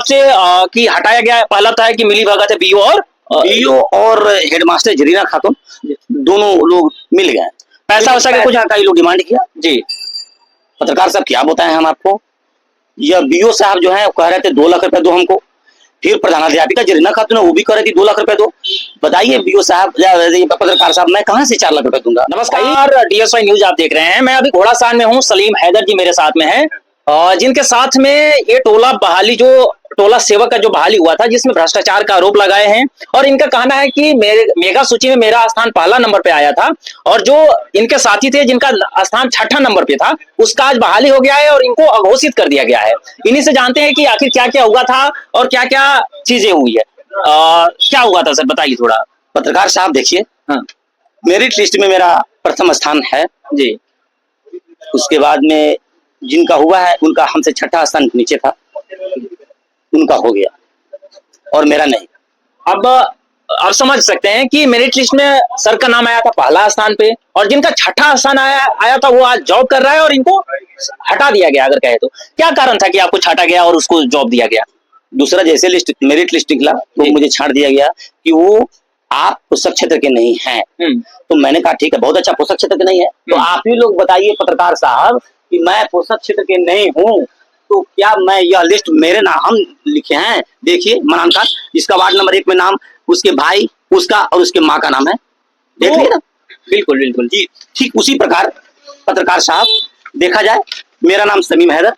से कि हटाया गया है? पहला था कि मिली भगत है बीओ और हेडमास्टर जरीना खातून दोनों लोग मिल गए। पैसा वैसा का कुछ कई लोग डिमांड किया जी। पत्रकार साहब क्या बताएं हम आपको, यह बीओ साहब जो है कह रहे थे 2 लाख रुपए दो हमको, फिर प्रधानाध्यापिका जरीना खातून वो भी कह रही थी 2 लाख रुपए दो। बताइए बीओ साहब पत्रकार साहब मैं कहां से 4 लाख रुपए दूंगा। नमस्कार, डीएसवाई न्यूज आप देख रहे हैं। मैं अभी घोड़ासान में हूँ, सलीम हैदर जी मेरे साथ में है, जिनके साथ में ये टोला बहाली जो टोला सेवक का जो बहाली हुआ था जिसमें भ्रष्टाचार का आरोप लगाए हैं। और इनका कहना है कि मेगा सूची में मेरा स्थान पहला नंबर पे आया था और जो इनके साथी थे जिनका स्थान 6ठा नंबर पे था उसका आज बहाली हो गया है और इनको अघोषित कर दिया गया है। इन्हीं से जानते हैं कि आखिर क्या क्या हुआ था और क्या क्या चीजें हुई है। क्या हुआ था सर, बताइए थोड़ा। पत्रकार साहब देखिए, हाँ, मेरिट लिस्ट में मेरा प्रथम स्थान है जी। उसके बाद में जिनका हुआ है उनका हमसे 6ठा स्थान नीचे था, उनका हो गया और मेरा नहीं। अब समझ सकते हैं कि मेरिट लिस्ट में सर का नाम आया था पहला स्थान पे और जिनका 6ठा स्थान आया था वो आज जॉब कर रहा है और इनको हटा दिया गया। अगर कहे तो क्या कारण था कि आपको छाटा गया और उसको जॉब दिया गया? दूसरा जैसे मेरिट लिस्ट निकला तो मुझे छाट दिया गया कि वो आप पोषक क्षेत्र के नहीं हैं। तो मैंने कहा ठीक है, बहुत अच्छा, पोषक क्षेत्र के नहीं है तो आप ही लोग बताइए पत्रकार साहब कि मैं पोषक क्षेत्र के नहीं हूँ तो क्या मैं यह लिस्ट मेरे नाम लिखे हैं? देखिए मनान खान, जिसका वार्ड नंबर 1 में नाम उसके भाई उसका और उसके माँ का नाम है, देख लिया ना। बिल्कुल बिल्कुल जी, ठीक उसी प्रकार पत्रकार साहब देखा जाए मेरा नाम सलीम हैदर,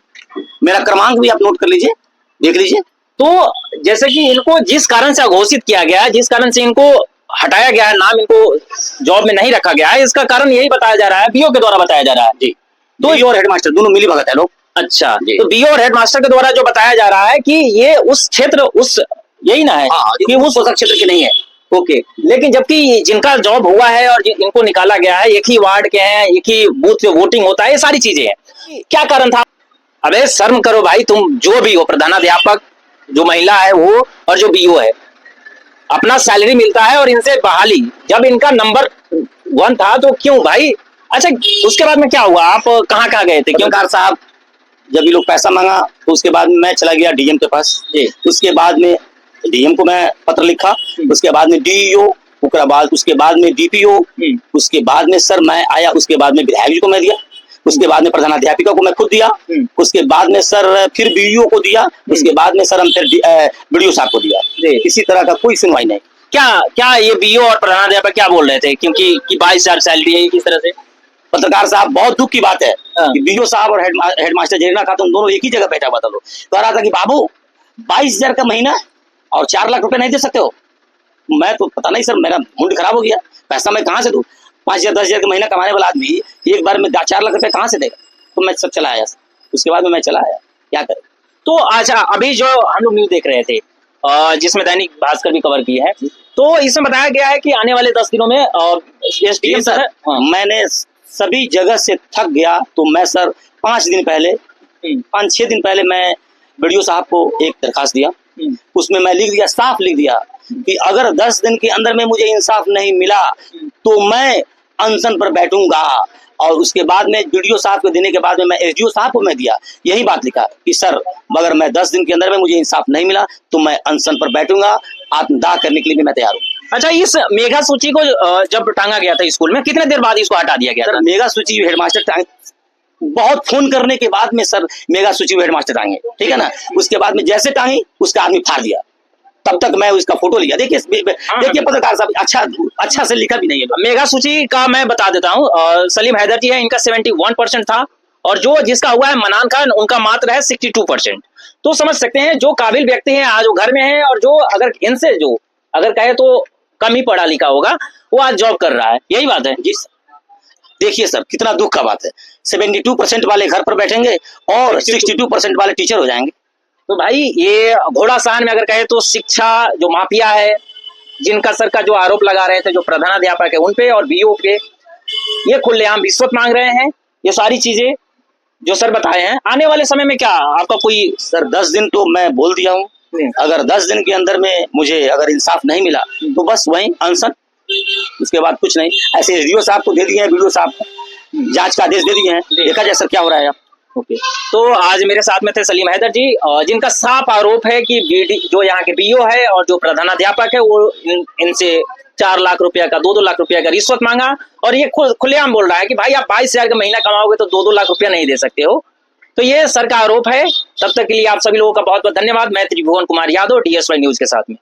मेरा क्रमांक भी आप नोट कर लीजिए, देख लीजिए। तो जैसे कि इनको जिस कारण से अघोषित किया गया है, जिस कारण से इनको हटाया गया है, नाम इनको जॉब में नहीं रखा गया है, इसका कारण यही बताया जा रहा है, बीओ के द्वारा बताया जा रहा है जी। तो बीओ और हेडमास्टर दोनों मिली भगत है लोग। अच्छा, तो बीओ और हेडमास्टर के द्वारा जो बताया जा रहा है कि ये उस क्षेत्र उस यही ना है कि वो पोषक क्षेत्र के नहीं है। ओके, लेकिन जबकि जिनका जॉब हुआ है और इनको निकाला गया है, एक ही वार्ड के हैं, एक ही बूथ पे वोटिंग होता है, ये सारी चीजें हैं, क्या कारण था? अबे शर्म करो भाई, तुम जो भी हो, प्रधानाध्यापक जो महिला है वो और जो बीओ है, अपना सैलरी मिलता है और इनसे बहाली जब इनका नंबर 1 था तो क्यों भाई? अच्छा, उसके बाद में क्या हुआ? आप कहाँ कहाँ गए थे? क्यों पत्रकार साहब जब ये लोग पैसा मांगा तो उसके बाद मैं चला गया डीएम के पास, उसके बाद में डीएम को मैं पत्र लिखा, उसके बाद में डीईओ, उसके बाद में डीपीओ, उसके बाद में सर मैं आया, उसके बाद में विधायक जी को मैं दिया, उसके बाद में प्रधानाध्यापिका को मैं खुद दिया, उसके बाद में सर फिर बीईओ को दिया, उसके बाद में सर हम फिर बीडीओ साहब को दिया। किसी तरह का कोई सुनवाई नहीं। क्या ये बीओ और प्रधानाध्यापक क्या बोल रहे थे? क्योंकि 22,000 सैलरी है, किस तरह से? पत्रकार साहब बहुत दुख की बात है कि बीओ साहब और हेडमास्टर जरीना खातून दोनों एक ही जगह बैठा हुआ था। लोग कह रहा था कि बाबू 22,000 का महीना और 4 लाख रुपए नहीं दे सकते हो। मैं तो पता नहीं सर, मेरा मूड खराब हो गया, पैसा मैं कहाँ से दूं? 5,000 10,000 का महीना कमाने वाला आदमी एक बार में 4 लाख रुपए कहाँ से देगा? तो मैं सब चला आया, उसके बाद में मैं चला आया, क्या करें। तो अच्छा, अभी जो हम लोग न्यूज देख रहे थे जिसमें दैनिक भास्कर भी कवर की है, तो इसमें बताया गया है कि आने वाले 10 दिनों में एसडीएम सर, मैंने सभी जगह से थक गया तो मैं सर 5-6 दिन पहले मैं बीडीओ साहब को एक दरखास्त दिया, उसमें मैं लिख दिया, साफ लिख दिया कि अगर 10 दिन के अंदर में मुझे इंसाफ नहीं मिला तो मैं अनशन पर बैठूंगा। और उसके बाद में बीडीओ साहब को देने के बाद में मैं एसडीओ साहब को मैं दिया, यही बात लिखा कि सर मगर मैं 10 दिन के अंदर में मुझे इंसाफ नहीं मिला तो मैं अनशन पर बैठूंगा, आत्मदाह करने के लिए भी मैं तैयार हूँ। अच्छा, इस मेगा सूची को जब टांगा गया था स्कूल में, कितने देर बाद इसको हटा दिया गया था? मेगा सूची हेडमास्टर बहुत फोन करने के बाद में सर मेगा सूची हेडमास्टर टांगे, ठीक है ना। उसके बाद में जैसे टांगी उसका आदमी फाड़ दिया, तब तक मैं उसका फोटो लिया। देखिए पत्रकार साहब अच्छा से लिखा भी नहीं है। मेगा सूची का मैं बता देता हूँ, सलीम हैदर जी है, इनका 71% था और जो जिसका हुआ है मनान खान, उनका मात्र है 62%। तो समझ सकते हैं जो काबिल व्यक्ति है आज वो घर में है और जो अगर इनसे जो अगर कहे तो कम ही पढ़ा लिखा होगा वो आज जॉब कर रहा है, यही बात है जी। देखिए सर कितना दुख का बात है, 72% वाले घर पर बैठेंगे और 62% वाले टीचर हो जाएंगे। तो भाई ये घोड़ासान में अगर कहे तो शिक्षा जो माफिया है, जिनका सर का जो आरोप लगा रहे थे जो प्रधानाध्यापक है उन पे और बीओ पे, ये खुलेआम रिश्वत मांग रहे हैं। ये सारी चीजें जो सर बताए हैं, आने वाले समय में क्या आपका कोई? सर 10 दिन तो मैं बोल दिया हूँ, अगर 10 दिन के अंदर में मुझे अगर इंसाफ नहीं मिला तो बस वहीं अनशन, उसके बाद कुछ नहीं। ऐसे एसडीओ साहब को दे दिए हैं, बीडीओ साहब जांच का आदेश दे दिए हैं, देखा जाए सर क्या हो रहा है। ओके, तो आज मेरे साथ में थे सलीम हैदर जी, जिनका साफ आरोप है कि जो यहाँ के बीओ है और जो प्रधानाध्यापक है वो इनसे 4 लाख रुपया का 2-2 लाख रुपया का रिश्वत मांगा, और ये खुलेआम बोल रहा है कि भाई आप 22,000 का महीना कमाओगे तो 2-2 लाख रुपया नहीं दे सकते हो। तो ये सर का आरोप है। तब तक के लिए आप सभी लोगों का बहुत बहुत धन्यवाद। मैं त्रिभुवन कुमार यादव, DSY न्यूज के साथ में।